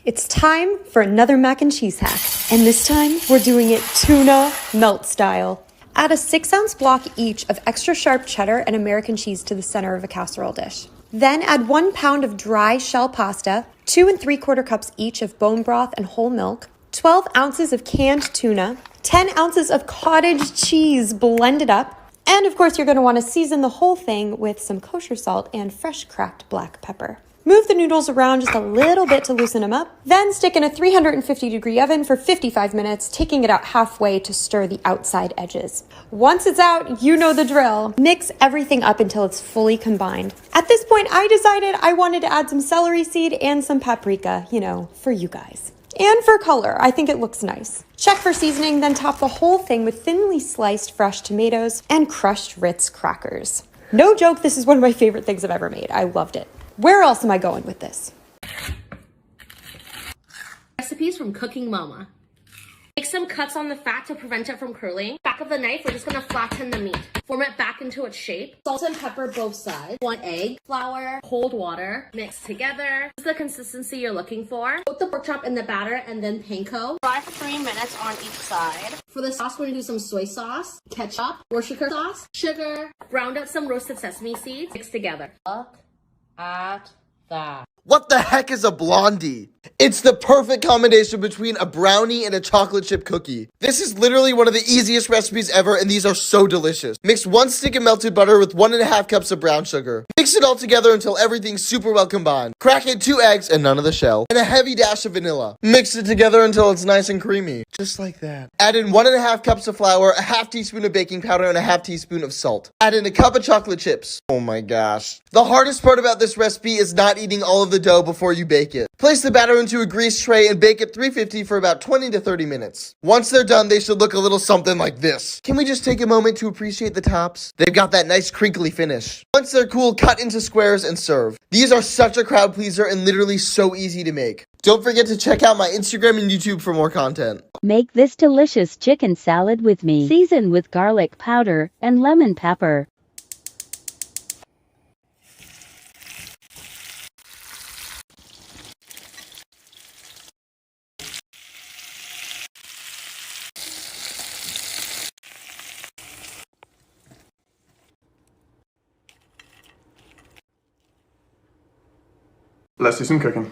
It's time for another mac and cheese hack, and this time we're doing it tuna melt style. Add a 6-ounce block each of extra sharp cheddar and American cheese to the center of a casserole dish. Then add 1 pound of dry shell pasta, 2 3/4 cups each of bone broth and whole milk, 12 ounces of canned tuna, 10 ounces of cottage cheese blended up, and of course you're going to want to season the whole thing with some kosher salt and fresh cracked black pepper. Move the noodles around just a little bit to loosen them up. Then stick in a 350-degree oven for 55 minutes, taking it out halfway to stir the outside edges. Once it's out, you know the drill. Mix everything up until it's fully combined. At this point, I decided I wanted to add some celery seed and some paprika, for you guys. And for color, I think it looks nice. Check for seasoning, then top the whole thing with thinly sliced fresh tomatoes and crushed Ritz crackers. No joke, this is one of my favorite things I've ever made. I loved it. Where else am I going with this? Recipes from Cooking Mama. Make some cuts on the fat to prevent it from curling. Back of the knife, we're just gonna flatten the meat. Form it back into its shape. Salt and pepper both sides. 1 egg, flour, cold water, mix together. This is the consistency you're looking for. Put the pork chop in the batter and then panko. Fry for 3 minutes on each side. For the sauce, we're gonna do some soy sauce, ketchup, Worcestershire sauce, sugar, ground up some roasted sesame seeds, mix together. Look at that. What the heck is a blondie? It's the perfect combination between a brownie and a chocolate chip cookie. This is literally one of the easiest recipes ever, and these are so delicious. Mix 1 stick of melted butter with 1.5 cups of brown sugar. Mix it all together until everything's super well combined. Crack in 2 eggs and none of the shell, and a heavy dash of vanilla. Mix it together until it's nice and creamy. Just like that. Add in 1.5 cups of flour, a half teaspoon of baking powder, and a half teaspoon of salt. Add in a cup of chocolate chips. Oh my gosh. The hardest part about this recipe is not eating all of the dough before you bake it. Place the batter into a greased tray and bake at 350 for about 20 to 30 minutes. Once they're done, they should look a little something like this. Can we just take a moment to appreciate the tops? They've got that nice crinkly finish. Once they're cool, cut into squares and serve. These are such a crowd pleaser and literally so easy to make. Don't forget to check out my Instagram and YouTube for more content. Make this delicious chicken salad with me. Season with garlic powder and lemon pepper. Let's do some cooking.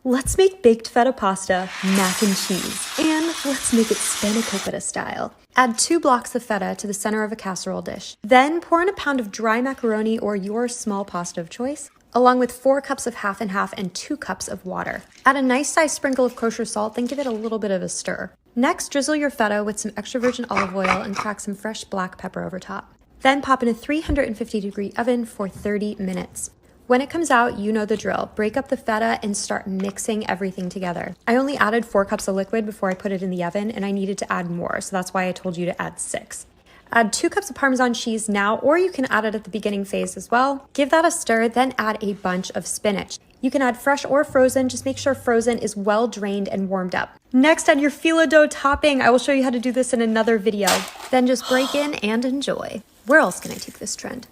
Let's make baked feta pasta, mac and cheese, and let's make it spanakopita style. Add 2 blocks of feta to the center of a casserole dish. Then pour in a pound of dry macaroni or your small pasta of choice, along with 4 cups of half and half and 2 cups of water. Add a nice sized sprinkle of kosher salt, then give it a little bit of a stir. Next, drizzle your feta with some extra virgin olive oil and crack some fresh black pepper over top. Then pop in a 350-degree oven for 30 minutes. When it comes out, you know the drill. Break up the feta and start mixing everything together. I only added 4 cups of liquid before I put it in the oven, and I needed to add more, so that's why I told you to add 6. Add 2 cups of Parmesan cheese now, or you can add it at the beginning phase as well. Give that a stir, then add a bunch of spinach. You can add fresh or frozen, just make sure frozen is well drained and warmed up. Next, add your phyllo dough topping. I will show you how to do this in another video. Then just break in and enjoy. Where else can I take this trend?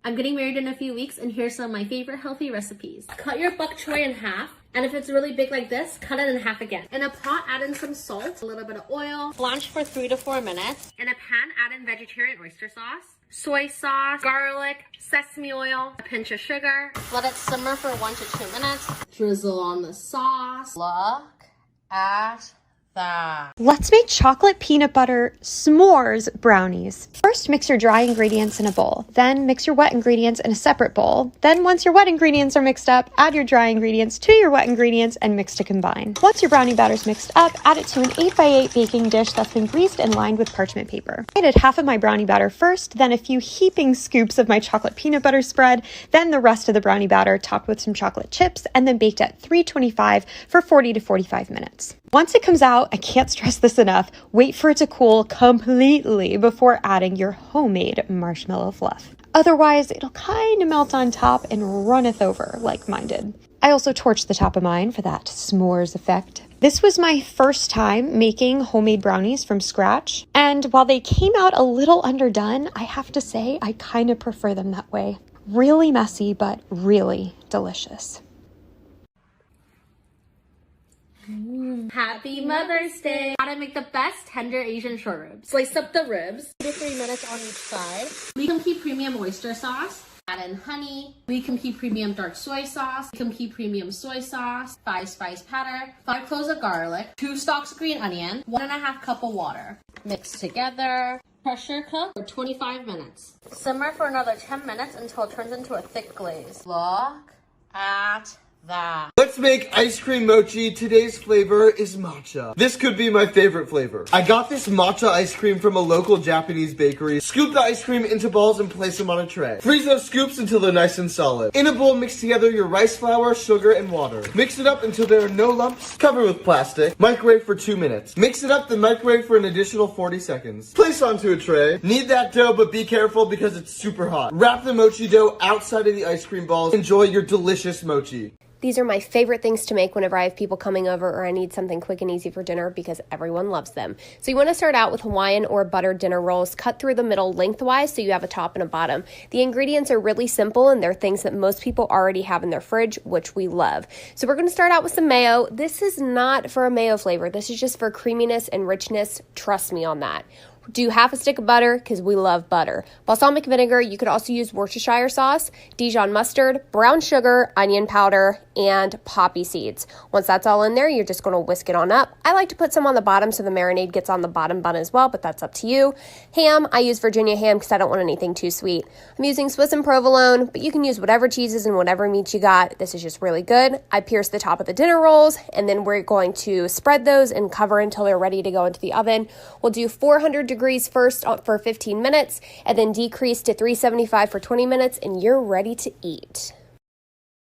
I'm getting married in a few weeks, and here's some of my favorite healthy recipes. Cut your bok choy in half, and if it's really big like this, cut it in half again. In a pot, add in some salt, a little bit of oil, blanch for 3 to 4 minutes. In a pan, add in vegetarian oyster sauce, soy sauce, garlic, sesame oil, a pinch of sugar. Let it simmer for 1 to 2 minutes. Drizzle on the sauce. Look at Let's make chocolate peanut butter s'mores brownies. First, mix your dry ingredients in a bowl. Then mix your wet ingredients in a separate bowl. Then once your wet ingredients are mixed up, add your dry ingredients to your wet ingredients and mix to combine. Once your brownie batter's mixed up, add it to an 8x8 baking dish that's been greased and lined with parchment paper. I added half of my brownie batter first, then a few heaping scoops of my chocolate peanut butter spread, then the rest of the brownie batter topped with some chocolate chips, and then baked at 325 for 40 to 45 minutes. Once it comes out, I can't stress this enough, wait for it to cool completely before adding your homemade marshmallow fluff. Otherwise, it'll kind of melt on top and runneth over like mine did. I also torched the top of mine for that s'mores effect. This was my first time making homemade brownies from scratch, and while they came out a little underdone, I have to say I kind of prefer them that way. Really messy, but really delicious. Happy Mother's Day! How to make the best tender Asian short ribs. Slice up the ribs, 2 to 3 minutes on each side. We can keep premium oyster sauce. Add in honey. We can keep premium dark soy sauce. We can keep premium soy sauce. 5 spice powder. 5 cloves of garlic. 2 stalks of green onion. 1.5 cup of water. Mix together. Pressure cook for 25 minutes. Simmer for another 10 minutes until it turns into a thick glaze. Look at that. Let's make ice cream mochi. Today's flavor is matcha. This could be my favorite flavor. I got this matcha ice cream from a local Japanese bakery. Scoop the ice cream into balls and place them on a tray. Freeze those scoops until they're nice and solid. In a bowl, mix together your rice flour, sugar, and water. Mix it up until there are no lumps. Cover with plastic. Microwave for 2 minutes. Mix it up, then microwave for an additional 40 seconds. Place onto a tray. Knead that dough, but be careful because it's super hot. Wrap the mochi dough outside of the ice cream balls. Enjoy your delicious mochi. These are my favorite things to make whenever I have people coming over or I need something quick and easy for dinner because everyone loves them. So you want to start out with Hawaiian or buttered dinner rolls, cut through the middle lengthwise so you have a top and a bottom. The ingredients are really simple and they're things that most people already have in their fridge, which we love. So we're going to start out with some mayo. This is not for a mayo flavor. This is just for creaminess and richness. Trust me on that. Do half a stick of butter because we love butter. Balsamic vinegar, you could also use Worcestershire sauce, Dijon mustard, brown sugar, onion powder, and poppy seeds. Once that's all in there, you're just going to whisk it on up. I like to put some on the bottom so the marinade gets on the bottom bun as well, but that's up to you. Ham, I use Virginia ham because I don't want anything too sweet. I'm using Swiss and provolone, but you can use whatever cheeses and whatever meat you got. This is just really good. I pierce the top of the dinner rolls, and then we're going to spread those and cover until they're ready to go into the oven. We'll do 400 degrees first for 15 minutes, and then decrease to 375 for 20 minutes, and you're ready to eat.